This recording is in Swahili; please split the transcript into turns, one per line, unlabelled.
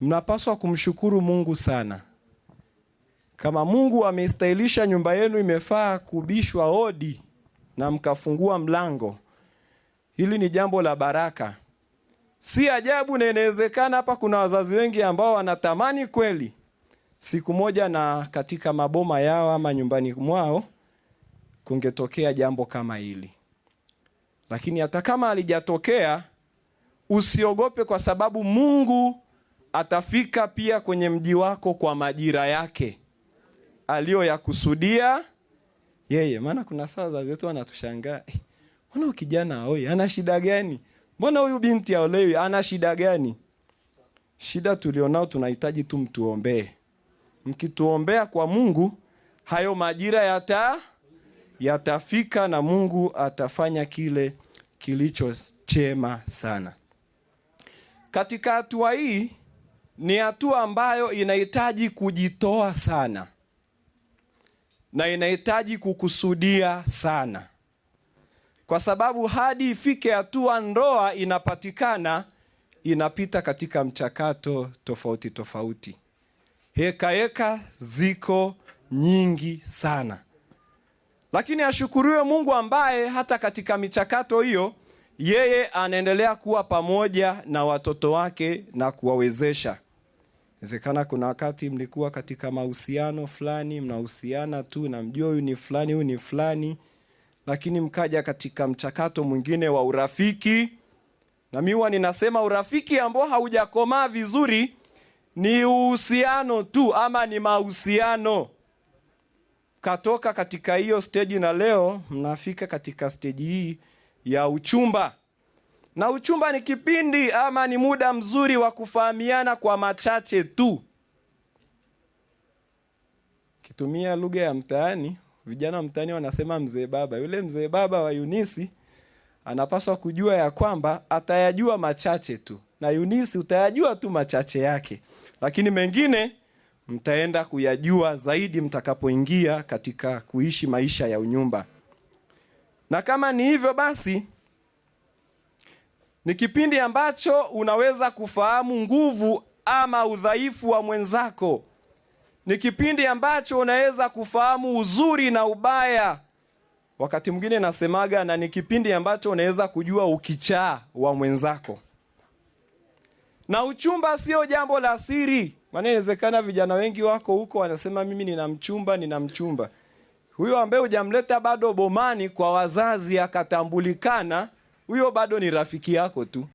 mnapaswa kumshukuru Mungu sana. Kama Mungu ameistahilisha nyumba yenu imefaa kubishwa hodi na mkafungua mlango, hili ni jambo la baraka. Si ajabu na inawezekana hapa kuna wazazi wengi ambao wanatamani kweli siku moja na katika maboma yao ama nyumbani mwao kungetokea jambo kama hili. Lakini hata kama halijatokea, usiogope, kwa sababu Mungu atafika pia kwenye mji wako kwa majira yake aliyoyakusudia yeye. Maana kuna saa wazazi wetu wanatushangaa, mbona huyu kijana aoe, ana shida gani? Mbona huyu binti aolewi, ana shida gani? Shida tulionao tunahitaji tu mtuombee. Mkituombea kwa Mungu, hayo majira yatafika na Mungu atafanya kile kilicho chema sana. Katika hatua hii ni hatua ambayo inahitaji kujitoa sana na inahitaji kukusudia sana, kwa sababu hadi ifike hatua ndoa inapatikana, inapita katika mchakato tofauti tofauti. Heka ziko nyingi sana. Lakini ashukuriwe Mungu ambaye hata katika michakato hiyo yeye anaendelea kuwa pamoja na watoto wake na kuwawezesha. Inawezekana kuna wakati mlikuwa katika mahusiano fulani, mnahusiana tu na mjua huyu ni fulani, huyu ni fulani, lakini mkaja katika mchakato mwingine wa urafiki. Na mimi ninasema urafiki ambao haujakomaa vizuri ni uhusiano tu ama ni mahusiano. Katoka katika hiyo stage na leo mnafika katika stage hii ya uchumba. Na uchumba ni kipindi ama ni muda mzuri wa kufahamiana kwa machache tu. Kitumia lugha ya mtaani, vijana mtaani wanasema mzee baba. Yule mzee baba wa Eunice anapaswa kujua ya kwamba atayajua machache tu. Na Eunice utayajua tu machache yake. Lakini mengine mtaenda kuyajua zaidi mtakapoingia katika kuishi maisha ya unyumba. Na kama ni hivyo basi, ni kipindi ambacho unaweza kufahamu nguvu ama udhaifu wa mwenzako. Ni kipindi ambacho unaweza kufahamu uzuri na ubaya. Wakati mwingine nasemaga, na ni kipindi ambacho unaweza kujua ukichaa wa mwenzako. Na uchumba sio jambo la siri. Maana inawezekana vijana wengi wako huko wanasema mimi nina mchumba. Huyo ambaye hujamleta bado bomani kwa wazazi akatambulikana, huyo bado ni rafiki yako tu.